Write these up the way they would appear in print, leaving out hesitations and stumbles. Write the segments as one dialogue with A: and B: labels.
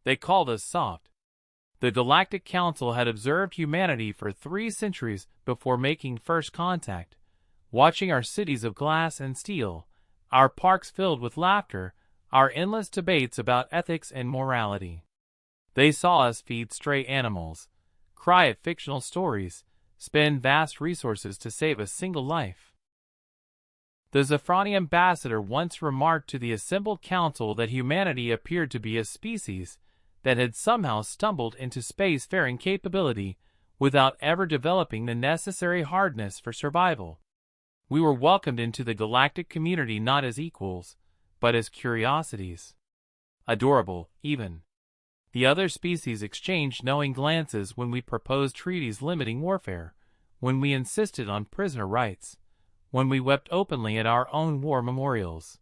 A: They called us soft. The Galactic Council had observed humanity for 3 centuries before making first contact, watching our cities of glass and steel, our parks filled with laughter, our endless debates about ethics and morality. They saw us feed stray animals, cry at fictional stories, spend vast resources to save a single life. The Zafrani ambassador once remarked to the assembled council that humanity appeared to be a species that had somehow stumbled into spacefaring capability without ever developing the necessary hardness for survival. We were welcomed into the galactic community not as equals, but as curiosities. Adorable, even. The other species exchanged knowing glances when we proposed treaties limiting warfare, when we insisted on prisoner rights, when we wept openly at our own war memorials.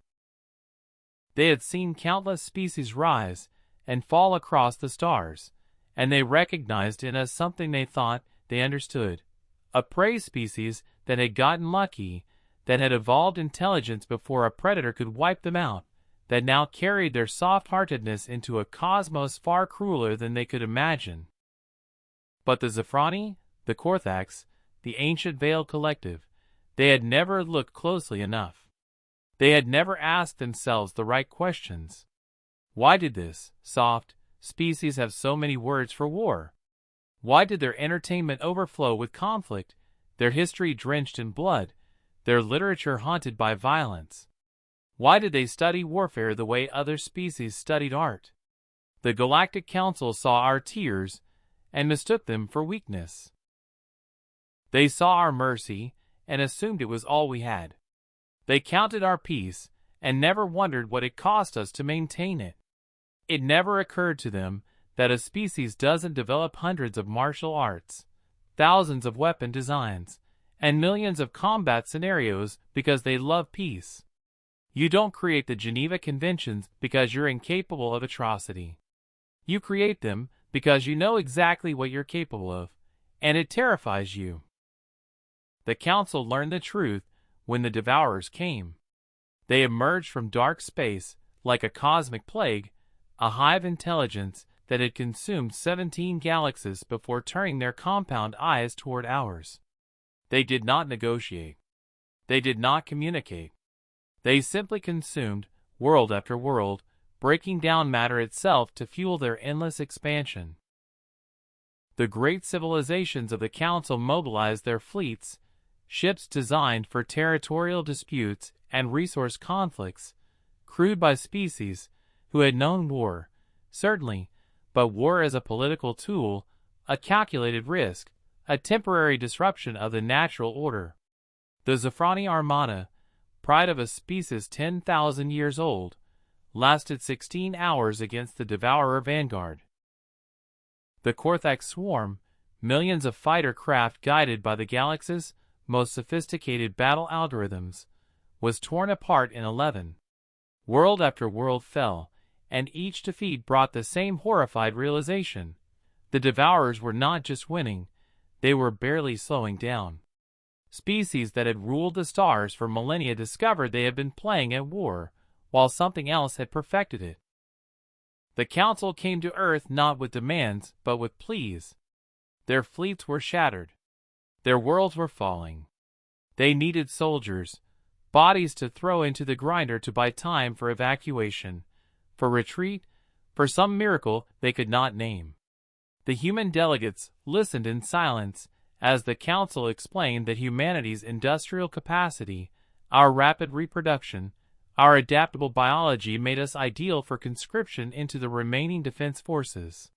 A: They had seen countless species rise and fall across the stars, and they recognized in us something they thought they understood, a prey species that had gotten lucky, that had evolved intelligence before a predator could wipe them out, that now carried their soft-heartedness into a cosmos far crueler than they could imagine. But the Zafrani, the Korthax, the ancient Veiled Collective, they had never looked closely enough. They had never asked themselves the right questions. Why did this soft species have so many words for war? Why did their entertainment overflow with conflict, their history drenched in blood, their literature haunted by violence? Why did they study warfare the way other species studied art? The Galactic Council saw our tears and mistook them for weakness. They saw our mercy and assumed it was all we had. They counted our peace and never wondered what it cost us to maintain it. It never occurred to them that a species doesn't develop hundreds of martial arts, thousands of weapon designs, and millions of combat scenarios because they love peace. You don't create the Geneva Conventions because you're incapable of atrocity. You create them because you know exactly what you're capable of, and it terrifies you. The Council learned the truth when the Devourers came. They emerged from dark space like a cosmic plague, a hive intelligence that had consumed 17 galaxies before turning their compound eyes toward ours. They did not negotiate. They did not communicate. They simply consumed world after world, breaking down matter itself to fuel their endless expansion. The great civilizations of the Council mobilized their fleets, ships designed for territorial disputes and resource conflicts, crewed by species who had known war, certainly, but war as a political tool, a calculated risk, a temporary disruption of the natural order. The Zafrani Armada, pride of a species 10,000 years old, lasted 16 hours against the Devourer vanguard. The Korthax swarm, millions of fighter craft guided by the galaxy's most sophisticated battle algorithms, was torn apart in 11. World after world fell, and each defeat brought the same horrified realization. The Devourers were not just winning, they were barely slowing down. Species that had ruled the stars for millennia discovered they had been playing at war, while something else had perfected it. The Council came to Earth not with demands, but with pleas. Their fleets were shattered. Their worlds were falling. They needed soldiers, bodies to throw into the grinder to buy time for evacuation, for retreat, for some miracle they could not name. The human delegates listened in silence as the Council explained that humanity's industrial capacity, our rapid reproduction, our adaptable biology made us ideal for conscription into the remaining defense forces.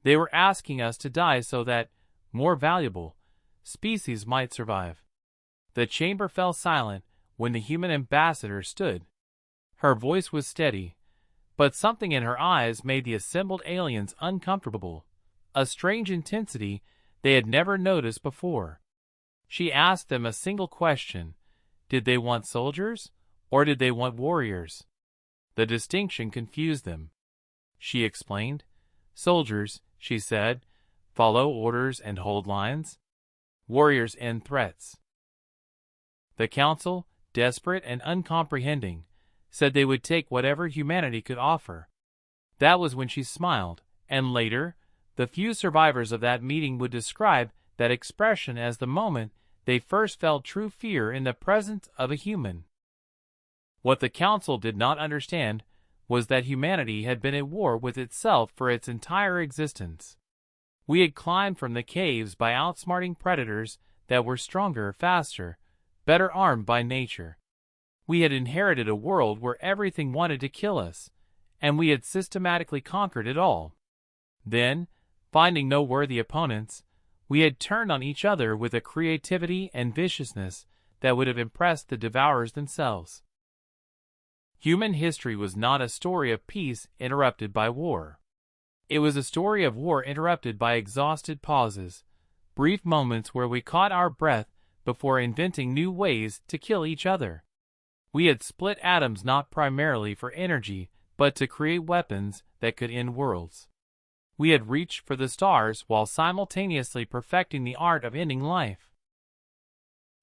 A: They were asking us to die so that, more valuable, species might survive. The chamber fell silent when the human ambassador stood. Her voice was steady, but something in her eyes made the assembled aliens uncomfortable, a strange intensity they had never noticed before. She asked them a single question: did they want soldiers, or did they want warriors? The distinction confused them. She explained. Soldiers, she said, follow orders and hold lines. Warriors end threats. The Council, desperate and uncomprehending, said they would take whatever humanity could offer. That was when she smiled, and later, the few survivors of that meeting would describe that expression as the moment they first felt true fear in the presence of a human. What the Council did not understand was that humanity had been at war with itself for its entire existence. We had climbed from the caves by outsmarting predators that were stronger, faster, better armed by nature. We had inherited a world where everything wanted to kill us, and we had systematically conquered it all. Then, finding no worthy opponents, we had turned on each other with a creativity and viciousness that would have impressed the devourers themselves. Human history was not a story of peace interrupted by war. It was a story of war interrupted by exhausted pauses, brief moments where we caught our breath before inventing new ways to kill each other. We had split atoms not primarily for energy, but to create weapons that could end worlds. We had reached for the stars while simultaneously perfecting the art of ending life.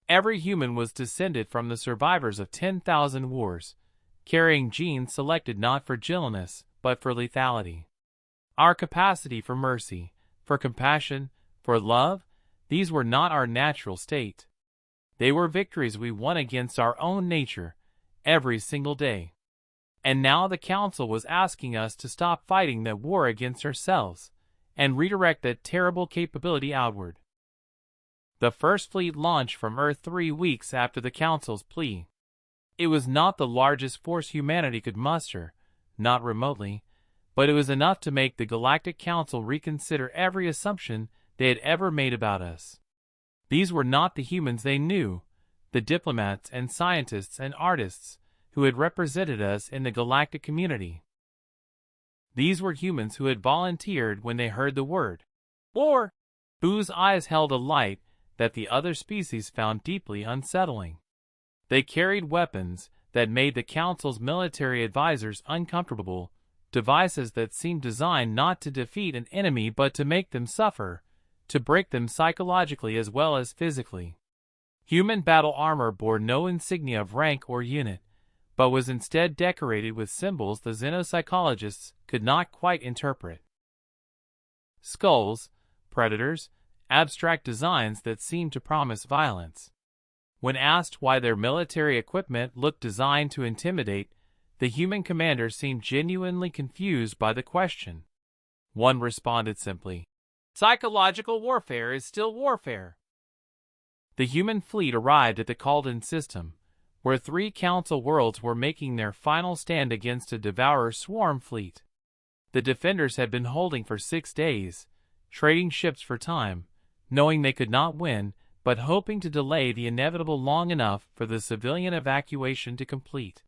A: Every human was descended from the survivors of 10,000 wars, carrying genes selected not for gentleness, but for lethality. Our capacity for mercy, for compassion, for love, these were not our natural state. They were victories we won against our own nature, every single day. And now the Council was asking us to stop fighting that war against ourselves, and redirect that terrible capability outward. The first fleet launched from Earth 3 weeks after the Council's plea. It was not the largest force humanity could muster, not remotely, but it was enough to make the Galactic Council reconsider every assumption they had ever made about us. These were not the humans they knew, the diplomats and scientists and artists who had represented us in the galactic community. These were humans who had volunteered when they heard the word war, whose eyes held a light that the other species found deeply unsettling. They carried weapons that made the Council's military advisors uncomfortable, devices that seemed designed not to defeat an enemy but to make them suffer, to break them psychologically as well as physically. Human battle armor bore no insignia of rank or unit, but was instead decorated with symbols the xenopsychologists could not quite interpret. Skulls, predators, abstract designs that seemed to promise violence. When asked why their military equipment looked designed to intimidate, the human commander seemed genuinely confused by the question. One responded simply, "Psychological warfare is still warfare." The human fleet arrived at the Calden system, where 3 Council worlds were making their final stand against a Devourer swarm fleet. The defenders had been holding for 6 days, trading ships for time, knowing they could not win, but hoping to delay the inevitable long enough for the civilian evacuation to complete.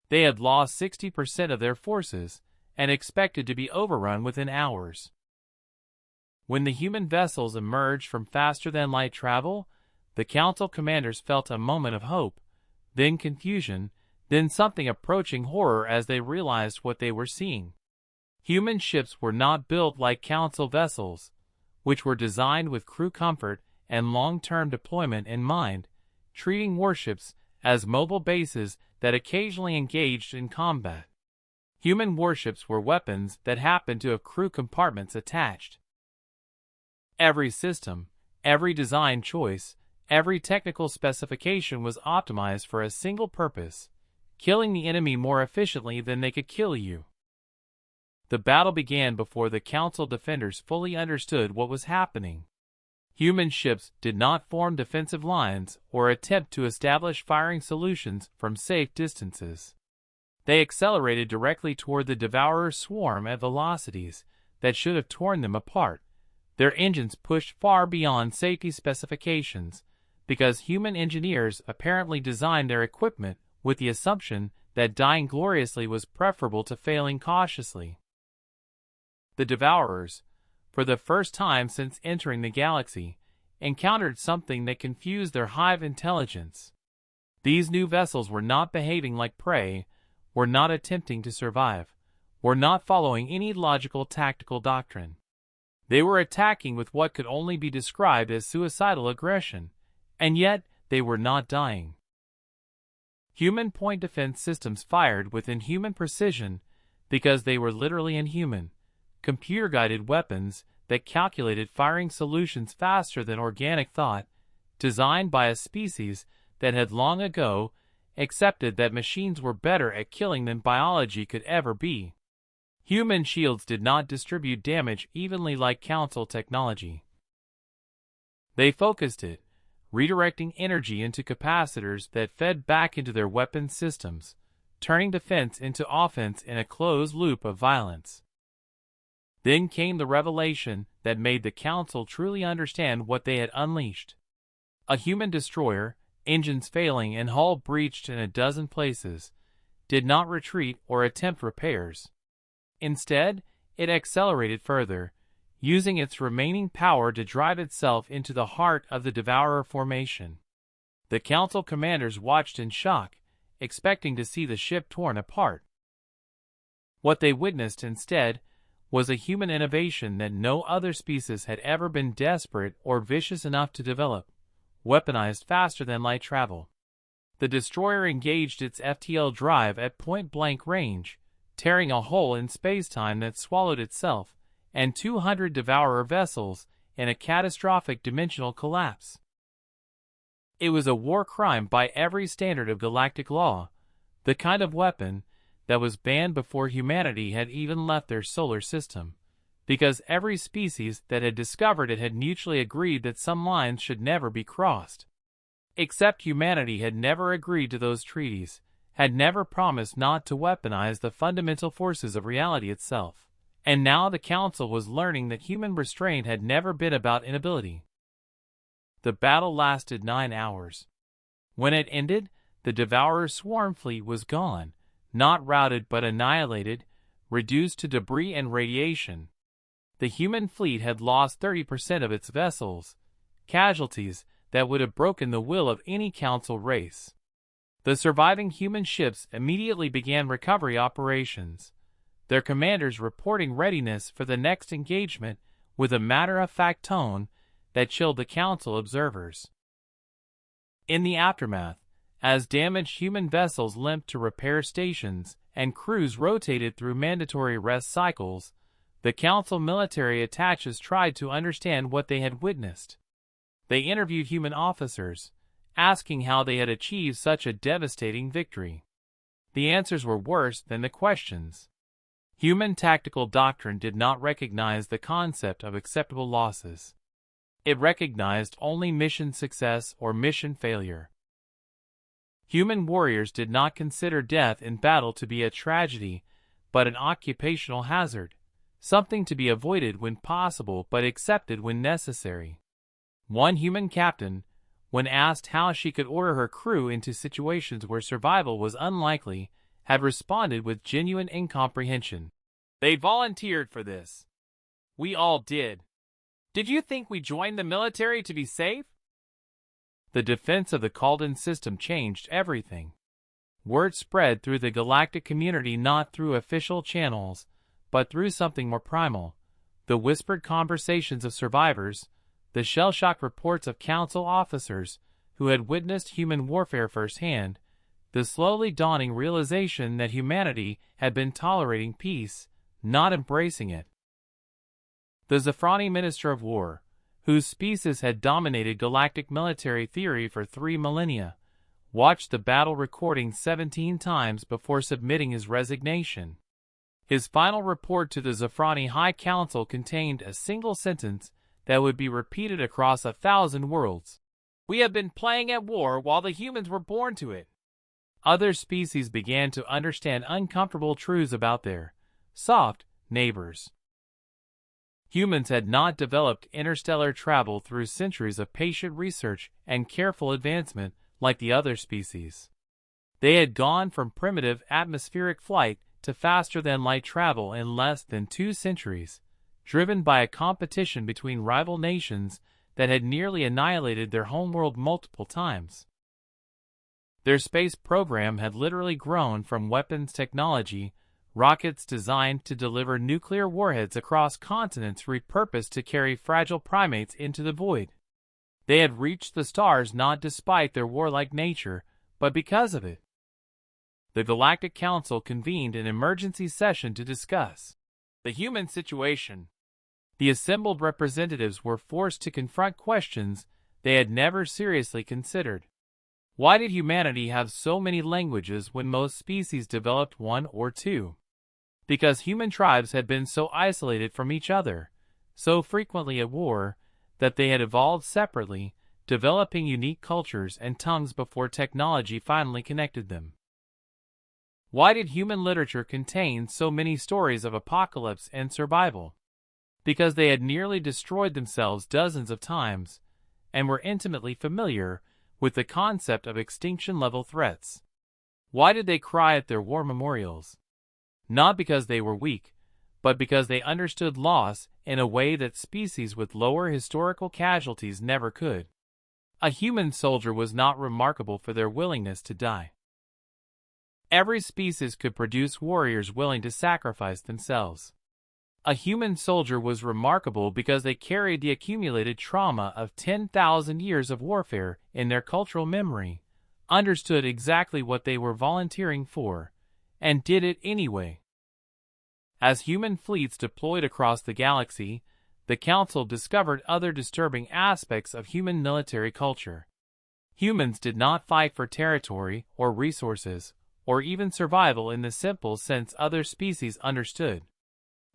A: They had lost 60% of their forces, and expected to be overrun within hours. When the human vessels emerged from faster-than-light travel, the Council commanders felt a moment of hope, then confusion, then something approaching horror as they realized what they were seeing. Human ships were not built like Council vessels, which were designed with crew comfort and long-term deployment in mind, treating warships as mobile bases that occasionally engaged in combat. Human warships were weapons that happened to have crew compartments attached. Every system, every design choice, every technical specification was optimized for a single purpose: killing the enemy more efficiently than they could kill you. The battle began before the Council defenders fully understood what was happening. Human ships did not form defensive lines or attempt to establish firing solutions from safe distances. They accelerated directly toward the Devourer swarm at velocities that should have torn them apart. Their engines pushed far beyond safety specifications, because human engineers apparently designed their equipment with the assumption that dying gloriously was preferable to failing cautiously. The Devourers, for the first time since entering the galaxy, encountered something that confused their hive intelligence. These new vessels were not behaving like prey, were not attempting to survive, were not following any logical tactical doctrine. They were attacking with what could only be described as suicidal aggression, and yet they were not dying. Human point defense systems fired with inhuman precision, because they were literally inhuman, computer-guided weapons that calculated firing solutions faster than organic thought, designed by a species that had long ago accepted that machines were better at killing than biology could ever be. Human shields did not distribute damage evenly like Council technology. They focused it, redirecting energy into capacitors that fed back into their weapon systems, turning defense into offense in a closed loop of violence. Then came the revelation that made the Council truly understand what they had unleashed. A human destroyer, engines failing and hull breached in a dozen places, did not retreat or attempt repairs. Instead, it accelerated further, using its remaining power to drive itself into the heart of the Devourer formation. The Council commanders watched in shock, expecting to see the ship torn apart. What they witnessed instead was a human innovation that no other species had ever been desperate or vicious enough to develop, weaponized faster than light travel. The destroyer engaged its FTL drive at point-blank range, tearing a hole in space-time that swallowed itself and 200 Devourer vessels in a catastrophic dimensional collapse. It was a war crime by every standard of galactic law, the kind of weapon that was banned before humanity had even left their solar system, because every species that had discovered it had mutually agreed that some lines should never be crossed. Except humanity had never agreed to those treaties, had never promised not to weaponize the fundamental forces of reality itself. And now the Council was learning that human restraint had never been about inability. The battle lasted 9 hours. When it ended, the Devourer swarm fleet was gone, not routed but annihilated, reduced to debris and radiation. The human fleet had lost 30% of its vessels, casualties that would have broken the will of any Council race. The surviving human ships immediately began recovery operations, their commanders reporting readiness for the next engagement with a matter-of-fact tone that chilled the Council observers. In the aftermath, as damaged human vessels limped to repair stations and crews rotated through mandatory rest cycles, the Council military attaches tried to understand what they had witnessed. They interviewed human officers, asking how they had achieved such a devastating victory. The answers were worse than the questions. Human tactical doctrine did not recognize the concept of acceptable losses. It recognized only mission success or mission failure. Human warriors did not consider death in battle to be a tragedy, but an occupational hazard, something to be avoided when possible but accepted when necessary. One human captain, when asked how she could order her crew into situations where survival was unlikely, had responded with genuine incomprehension. They volunteered for this. We all did. Did you think we joined the military to be safe? The defense of the Calden system changed everything. Word spread through the galactic community not through official channels, but through something more primal. The whispered conversations of survivors, the shell-shock reports of Council officers who had witnessed human warfare firsthand, the slowly dawning realization that humanity had been tolerating peace, not embracing it. The Zafrani Minister of War, whose species had dominated galactic military theory for 3 millennia, watched the battle recording 17 times before submitting his resignation. His final report to the Zafrani High Council contained a single sentence that would be repeated across 1,000 worlds. We have been playing at war while the humans were born to it. Other species began to understand uncomfortable truths about their soft neighbors. Humans had not developed interstellar travel through centuries of patient research and careful advancement like the other species. They had gone from primitive atmospheric flight to faster-than-light travel in less than 2 centuries, driven by a competition between rival nations that had nearly annihilated their homeworld multiple times. Their space program had literally grown from weapons technology, rockets designed to deliver nuclear warheads across continents repurposed to carry fragile primates into the void. They had reached the stars not despite their warlike nature, but because of it. the Galactic Council convened an emergency session to discuss the human situation. The assembled representatives were forced to confront questions they had never seriously considered. Why did humanity have so many languages when most species developed one or two? Because human tribes had been so isolated from each other, so frequently at war, that they had evolved separately, developing unique cultures and tongues before technology finally connected them. Why did human literature contain so many stories of apocalypse and survival? Because they had nearly destroyed themselves dozens of times, and were intimately familiar with the concept of extinction-level threats. Why did they cry at their war memorials? Not because they were weak, but because they understood loss in a way that species with lower historical casualties never could. A human soldier was not remarkable for their willingness to die. Every species could produce warriors willing to sacrifice themselves. A human soldier was remarkable because they carried the accumulated trauma of 10,000 years of warfare in their cultural memory, understood exactly what they were volunteering for, and did it anyway. As human fleets deployed across the galaxy, the Council discovered other disturbing aspects of human military culture. Humans did not fight for territory or resources, or even survival in the simple sense other species understood.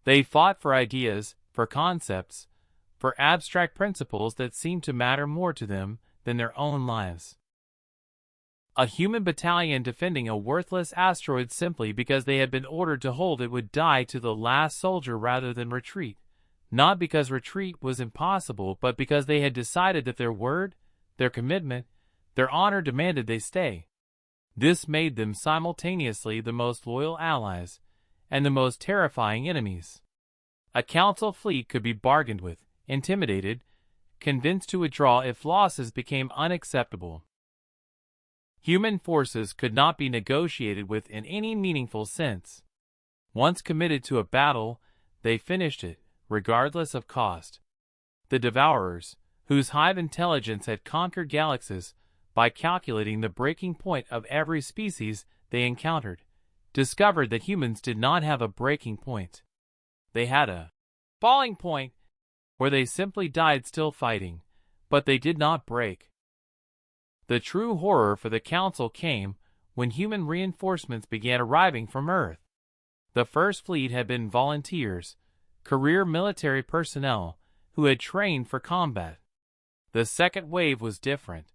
A: They fought for ideas, for concepts, for abstract principles that seemed to matter more to them than their own lives. A human battalion defending a worthless asteroid simply because they had been ordered to hold it would die to the last soldier rather than retreat, not because retreat was impossible but because they had decided that their word, their commitment, their honor demanded they stay. This made them simultaneously the most loyal allies and the most terrifying enemies. A council fleet could be bargained with, intimidated, convinced to withdraw if losses became unacceptable. Human forces could not be negotiated with in any meaningful sense. Once committed to a battle, they finished it, regardless of cost. The Devourers, whose hive intelligence had conquered galaxies by calculating the breaking point of every species they encountered, discovered that humans did not have a breaking point. They had a falling point, where they simply died still fighting, but they did not break. The true horror for the Council came when human reinforcements began arriving from Earth. The first fleet had been volunteers, career military personnel, who had trained for combat. The second wave was different.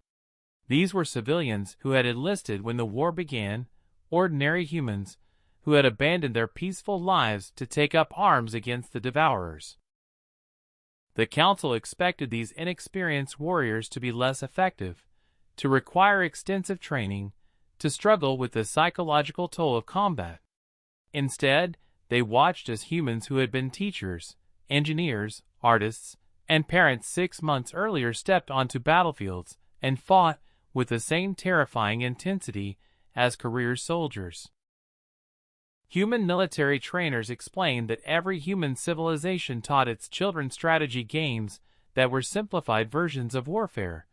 A: These were civilians who had enlisted when the war began, ordinary humans who had abandoned their peaceful lives to take up arms against the Devourers. The Council expected these inexperienced warriors to be less effective, to require extensive training, to struggle with the psychological toll of combat. Instead, they watched as humans who had been teachers, engineers, artists, and parents 6 months earlier stepped onto battlefields and fought with the same terrifying intensity as career soldiers. Human military trainers explained that every human civilization taught its children strategy games that were simplified versions of warfare,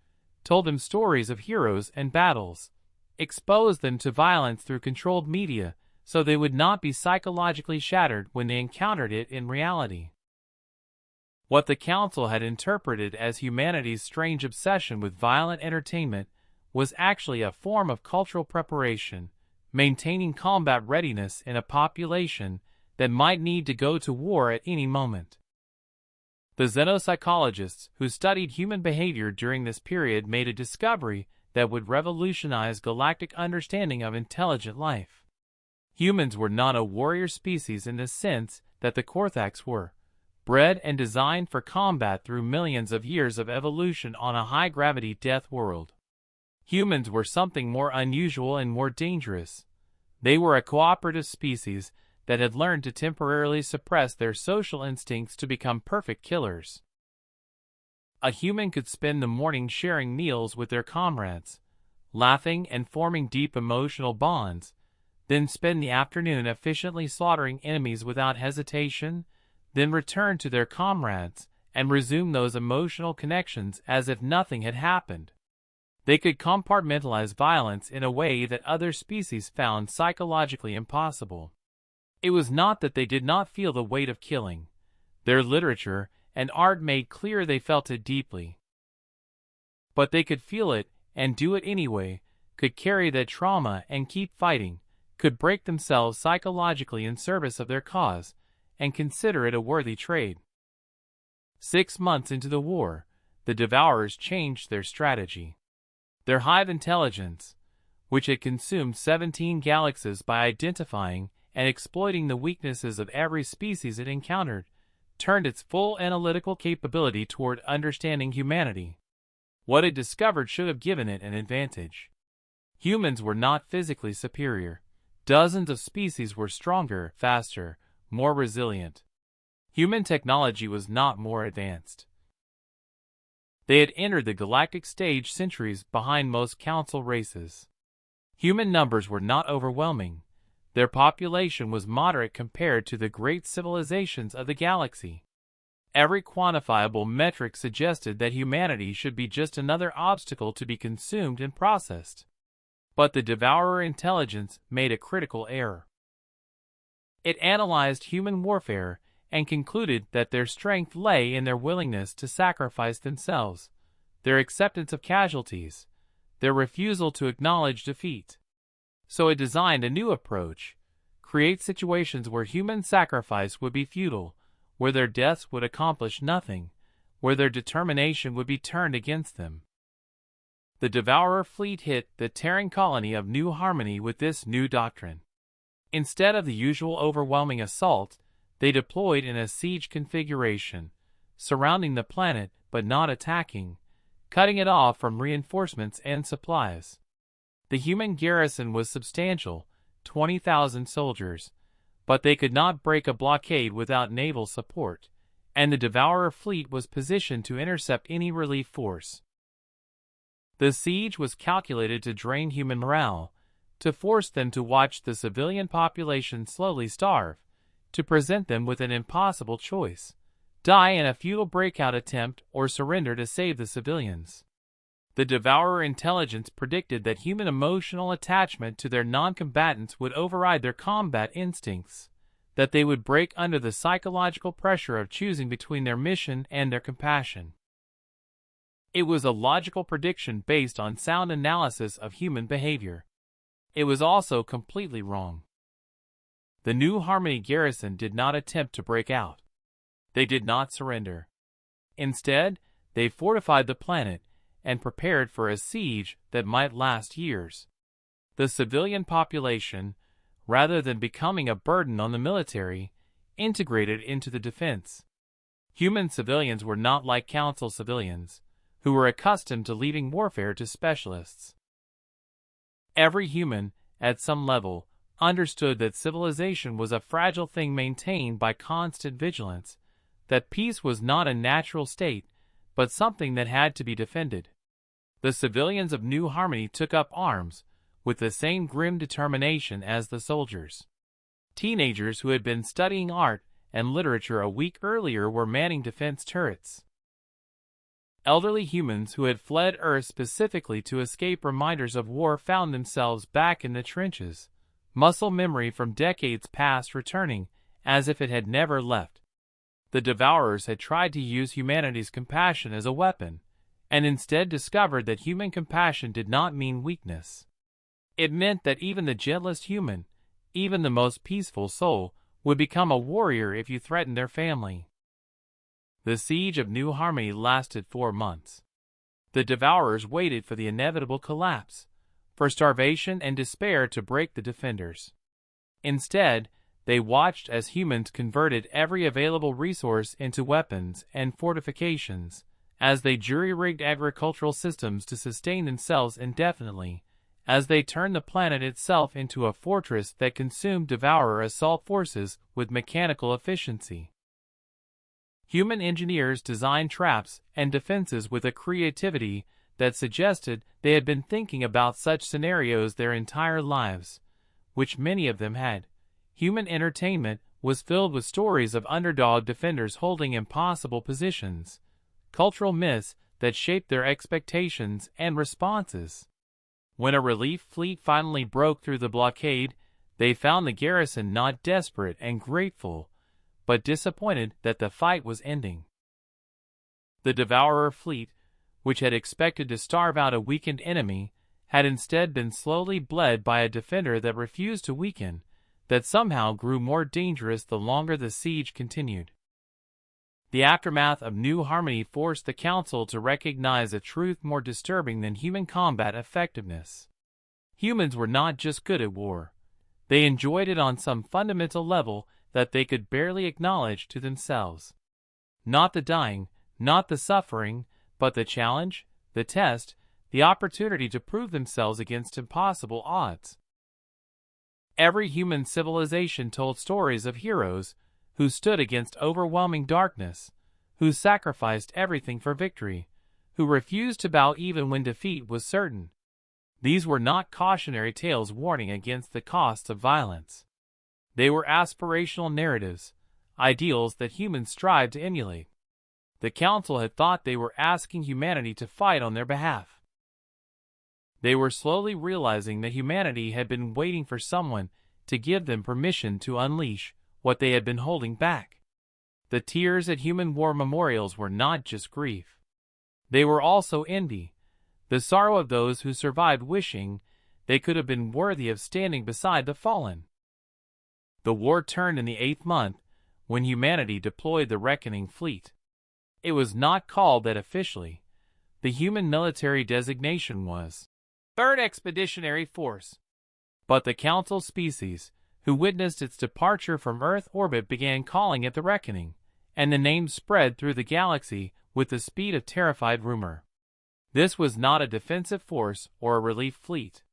A: told them stories of heroes and battles, exposed them to violence through controlled media so they would not be psychologically shattered when they encountered it in reality. What the Council had interpreted as humanity's strange obsession with violent entertainment was actually a form of cultural preparation, maintaining combat readiness in a population that might need to go to war at any moment. The xenopsychologists who studied human behavior during this period made a discovery that would revolutionize galactic understanding of intelligent life. Humans were not a warrior species in the sense that the Korthax were, bred and designed for combat through millions of years of evolution on a high-gravity death world. Humans were something more unusual and more dangerous. They were a cooperative species that had learned to temporarily suppress their social instincts to become perfect killers. A human could spend the morning sharing meals with their comrades, laughing and forming deep emotional bonds, then spend the afternoon efficiently slaughtering enemies without hesitation, then return to their comrades and resume those emotional connections as if nothing had happened. They could compartmentalize violence in a way that other species found psychologically impossible. It was not that they did not feel the weight of killing. Their literature and art made clear they felt it deeply. But they could feel it and do it anyway, could carry that trauma and keep fighting, could break themselves psychologically in service of their cause, and consider it a worthy trade. 6 months into the war, the Devourers changed their strategy. Their hive intelligence, which had consumed 17 galaxies by identifying and exploiting the weaknesses of every species it encountered, turned its full analytical capability toward understanding humanity. What it discovered should have given it an advantage. Humans were not physically superior. Dozens of species were stronger, faster, more resilient. Human technology was not more advanced. They had entered the galactic stage centuries behind most council races. Human numbers were not overwhelming. Their population was moderate compared to the great civilizations of the galaxy. Every quantifiable metric suggested that humanity should be just another obstacle to be consumed and processed. But the Devourer intelligence made a critical error. It analyzed human warfare and concluded that their strength lay in their willingness to sacrifice themselves, their acceptance of casualties, their refusal to acknowledge defeat. So it designed a new approach: create situations where human sacrifice would be futile, where their deaths would accomplish nothing, where their determination would be turned against them. The Devourer fleet hit the Terran colony of New Harmony with this new doctrine. Instead of the usual overwhelming assault, they deployed in a siege configuration, surrounding the planet but not attacking, cutting it off from reinforcements and supplies. The human garrison was substantial, 20,000 soldiers, but they could not break a blockade without naval support, and the Devourer fleet was positioned to intercept any relief force. The siege was calculated to drain human morale, to force them to watch the civilian population slowly starve, to present them with an impossible choice: die in a futile breakout attempt or surrender to save the civilians. The Devourer intelligence predicted that human emotional attachment to their non-combatants would override their combat instincts, that they would break under the psychological pressure of choosing between their mission and their compassion. It was a logical prediction based on sound analysis of human behavior. It was also completely wrong. The New Harmony garrison did not attempt to break out. They did not surrender. Instead, they fortified the planet and prepared for a siege that might last years. The civilian population, rather than becoming a burden on the military, integrated into the defense. Human civilians were not like Council civilians, who were accustomed to leaving warfare to specialists. Every human, at some level, understood that civilization was a fragile thing maintained by constant vigilance, that peace was not a natural state, but something that had to be defended. The civilians of New Harmony took up arms, with the same grim determination as the soldiers. Teenagers who had been studying art and literature a week earlier were manning defense turrets. Elderly humans who had fled Earth specifically to escape reminders of war found themselves back in the trenches, muscle memory from decades past returning, as if it had never left. The Devourers had tried to use humanity's compassion as a weapon, and instead discovered that human compassion did not mean weakness. It meant that even the gentlest human, even the most peaceful soul, would become a warrior if you threatened their family. The siege of New Harmony lasted 4 months. The Devourers waited for the inevitable collapse, for starvation and despair to break the defenders. Instead, they watched as humans converted every available resource into weapons and fortifications, as they jury-rigged agricultural systems to sustain themselves indefinitely, as they turned the planet itself into a fortress that consumed Devourer assault forces with mechanical efficiency. Human engineers designed traps and defenses with a creativity that suggested they had been thinking about such scenarios their entire lives, which many of them had. Human entertainment was filled with stories of underdog defenders holding impossible positions, cultural myths that shaped their expectations and responses. When a relief fleet finally broke through the blockade, they found the garrison not desperate and grateful, but disappointed that the fight was ending. The Devourer fleet, which had expected to starve out a weakened enemy, had instead been slowly bled by a defender that refused to weaken, that somehow grew more dangerous the longer the siege continued. The aftermath of New Harmony forced the Council to recognize a truth more disturbing than human combat effectiveness. Humans were not just good at war. They enjoyed it on some fundamental level that they could barely acknowledge to themselves. Not the dying, not the suffering, but the challenge, the test, the opportunity to prove themselves against impossible odds. Every human civilization told stories of heroes who stood against overwhelming darkness, who sacrificed everything for victory, who refused to bow even when defeat was certain. These were not cautionary tales warning against the costs of violence. They were aspirational narratives, ideals that humans strived to emulate. The Council had thought they were asking humanity to fight on their behalf. They were slowly realizing that humanity had been waiting for someone to give them permission to unleash what they had been holding back. The tears at human war memorials were not just grief. They were also envy, the sorrow of those who survived wishing they could have been worthy of standing beside the fallen. The war turned in the 8th month, when humanity deployed the Reckoning Fleet. It was not called that officially. The human military designation was 3rd Expeditionary Force. But the Council species, who witnessed its departure from Earth orbit, began calling it the Reckoning, and the name spread through the galaxy with the speed of terrified rumor. This was not a defensive force or a relief fleet.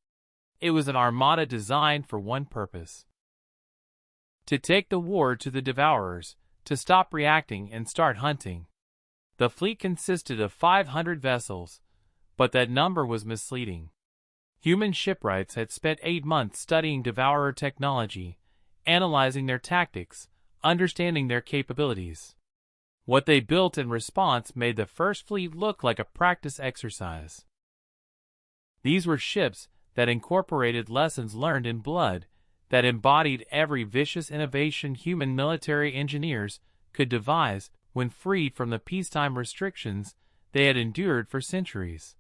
A: It was an armada designed for one purpose: to take the war to the Devourers, to stop reacting and start hunting. The fleet consisted of 500 vessels, but that number was misleading. Human shipwrights had spent 8 months studying Devourer technology, analyzing their tactics, understanding their capabilities. What they built in response made the first fleet look like a practice exercise. These were ships that incorporated lessons learned in blood, that embodied every vicious innovation human military engineers could devise when freed from the peacetime restrictions they had endured for centuries.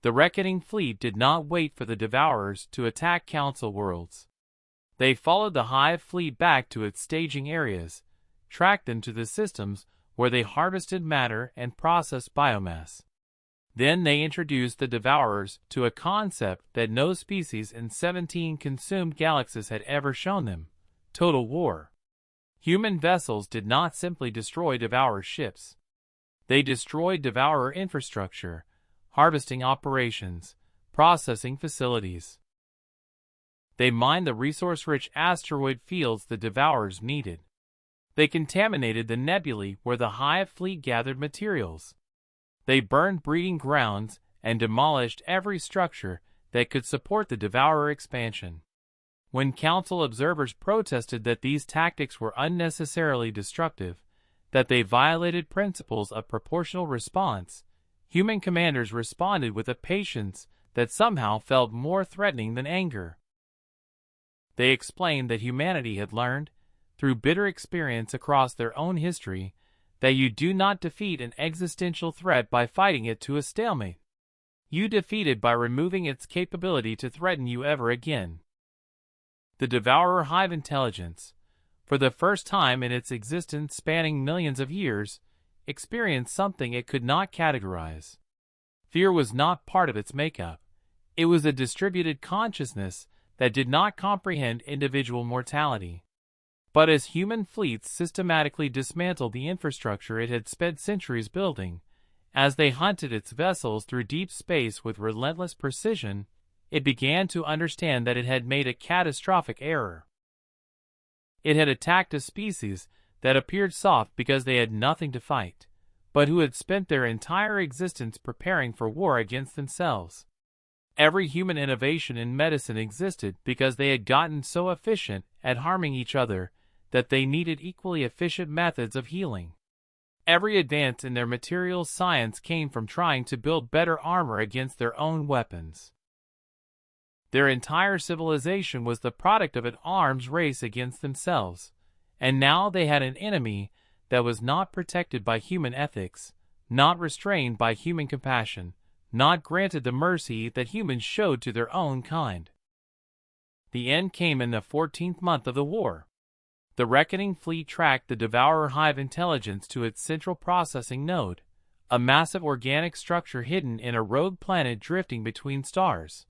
A: The Reckoning Fleet did not wait for the Devourers to attack Council worlds. They followed the Hive fleet back to its staging areas, tracked them to the systems where they harvested matter and processed biomass. Then they introduced the Devourers to a concept that no species in 17 consumed galaxies had ever shown them: total war. Human vessels did not simply destroy Devourer ships. They destroyed Devourer infrastructure, harvesting operations, processing facilities. They mined the resource-rich asteroid fields the Devourers needed. They contaminated the nebulae where the Hive fleet gathered materials. They burned breeding grounds and demolished every structure that could support the Devourer expansion. When Council observers protested that these tactics were unnecessarily destructive, that they violated principles of proportional response, human commanders responded with a patience that somehow felt more threatening than anger. They explained that humanity had learned, through bitter experience across their own history, that you do not defeat an existential threat by fighting it to a stalemate. You defeat it by removing its capability to threaten you ever again. The Devourer Hive intelligence, for the first time in its existence spanning millions of years, experienced something it could not categorize. Fear was not part of its makeup. It was a distributed consciousness that did not comprehend individual mortality. But as human fleets systematically dismantled the infrastructure it had spent centuries building, as they hunted its vessels through deep space with relentless precision, it began to understand that it had made a catastrophic error. It had attacked a species that appeared soft because they had nothing to fight, but who had spent their entire existence preparing for war against themselves. Every human innovation in medicine existed because they had gotten so efficient at harming each other that they needed equally efficient methods of healing. Every advance in their materials science came from trying to build better armor against their own weapons. Their entire civilization was the product of an arms race against themselves, and now they had an enemy that was not protected by human ethics, not restrained by human compassion, not granted the mercy that humans showed to their own kind. The end came in the 14th month of the war. The reckoning fleet tracked the Devourer Hive intelligence to its central processing node, a massive organic structure hidden in a rogue planet drifting between stars.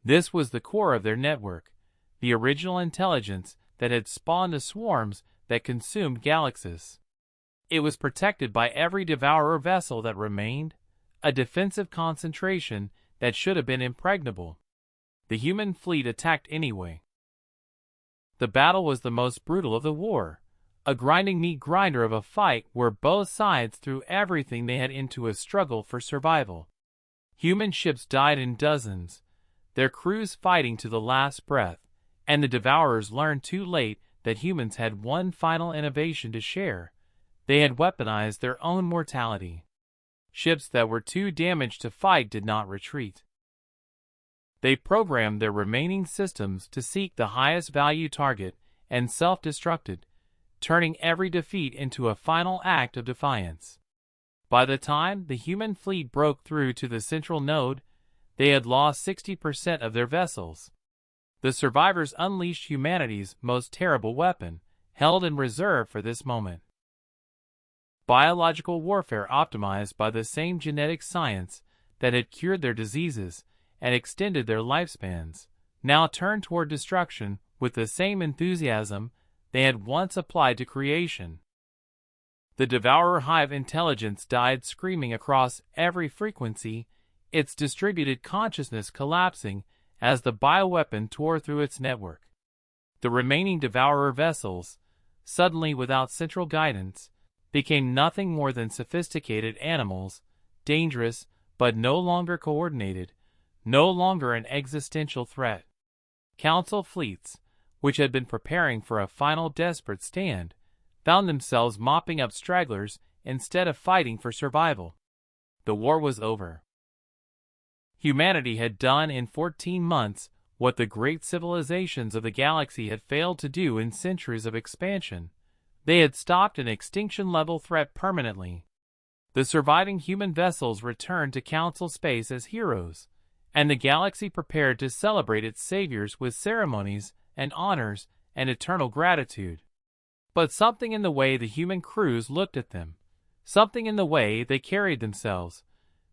A: This was the core of their network, the original intelligence that had spawned the swarms that consumed galaxies. It was protected by every Devourer vessel that remained, a defensive concentration that should have been impregnable. The human fleet attacked anyway. The battle was the most brutal of the war, a grinding meat grinder of a fight where both sides threw everything they had into a struggle for survival. Human ships died in dozens, their crews fighting to the last breath, and the Devourers learned too late that humans had one final innovation to share. They had weaponized their own mortality. Ships that were too damaged to fight did not retreat. They programmed their remaining systems to seek the highest value target and self-destructed, turning every defeat into a final act of defiance. By the time the human fleet broke through to the central node, they had lost 60% of their vessels. The survivors unleashed humanity's most terrible weapon, held in reserve for this moment. Biological warfare optimized by the same genetic science that had cured their diseases and extended their lifespans, now turned toward destruction with the same enthusiasm they had once applied to creation. The Devourer Hive intelligence died screaming across every frequency, its distributed consciousness collapsing as the bioweapon tore through its network. The remaining Devourer vessels, suddenly without central guidance, became nothing more than sophisticated animals, dangerous but no longer coordinated, no longer an existential threat. Council fleets, which had been preparing for a final desperate stand, found themselves mopping up stragglers instead of fighting for survival. The war was over. Humanity had done in 14 months what the great civilizations of the galaxy had failed to do in centuries of expansion. They had stopped an extinction-level threat permanently. The surviving human vessels returned to Council space as heroes, and the galaxy prepared to celebrate its saviors with ceremonies and honors and eternal gratitude. But something in the way the human crews looked at them, something in the way they carried themselves,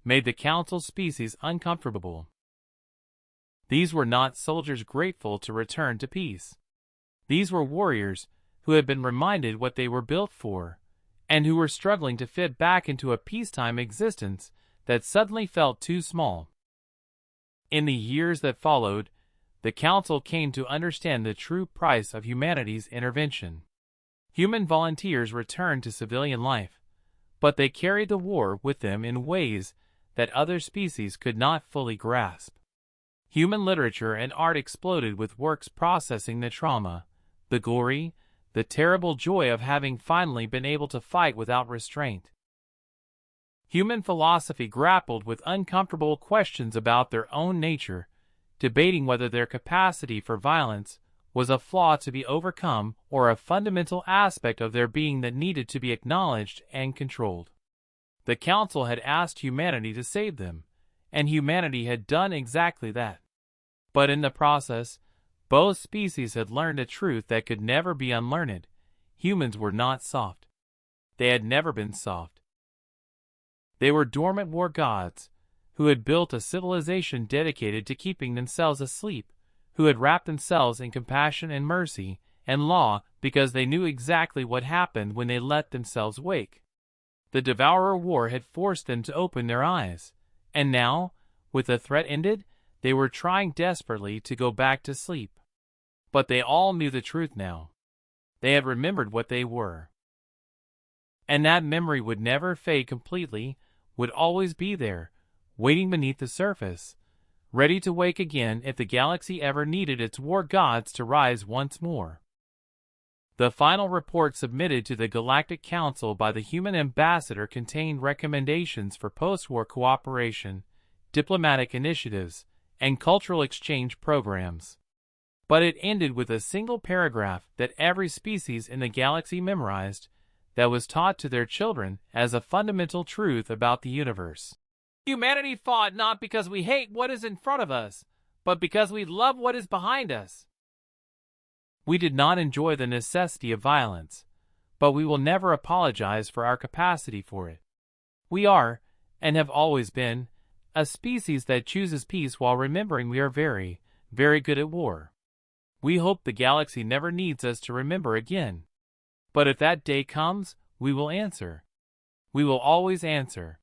A: made the Council species uncomfortable. These were not soldiers grateful to return to peace. These were warriors who had been reminded what they were built for, and who were struggling to fit back into a peacetime existence that suddenly felt too small. In the years that followed, the Council came to understand the true price of humanity's intervention. Human volunteers returned to civilian life, but they carried the war with them in ways that other species could not fully grasp. Human literature and art exploded with works processing the trauma, the glory, the terrible joy of having finally been able to fight without restraint. Human philosophy grappled with uncomfortable questions about their own nature, debating whether their capacity for violence was a flaw to be overcome or a fundamental aspect of their being that needed to be acknowledged and controlled. The Council had asked humanity to save them, and humanity had done exactly that. But in the process, both species had learned a truth that could never be unlearned. Humans were not soft. They had never been soft. They were dormant war gods, who had built a civilization dedicated to keeping themselves asleep, who had wrapped themselves in compassion and mercy and law because they knew exactly what happened when they let themselves wake. The Devourer War had forced them to open their eyes, and now, with the threat ended, they were trying desperately to go back to sleep. But they all knew the truth now. They had remembered what they were. And that memory would never fade completely, would always be there, waiting beneath the surface, ready to wake again if the galaxy ever needed its war gods to rise once more. The final report submitted to the Galactic Council by the human ambassador contained recommendations for post-war cooperation, diplomatic initiatives, and cultural exchange programs. But it ended with a single paragraph that every species in the galaxy memorized, that was taught to their children as a fundamental truth about the universe. Humanity fought not because we hate what is in front of us, but because we love what is behind us. We did not enjoy the necessity of violence, but we will never apologize for our capacity for it. We are, and have always been, a species that chooses peace while remembering we are very, very good at war. We hope the galaxy never needs us to remember again. But if that day comes, we will answer. We will always answer.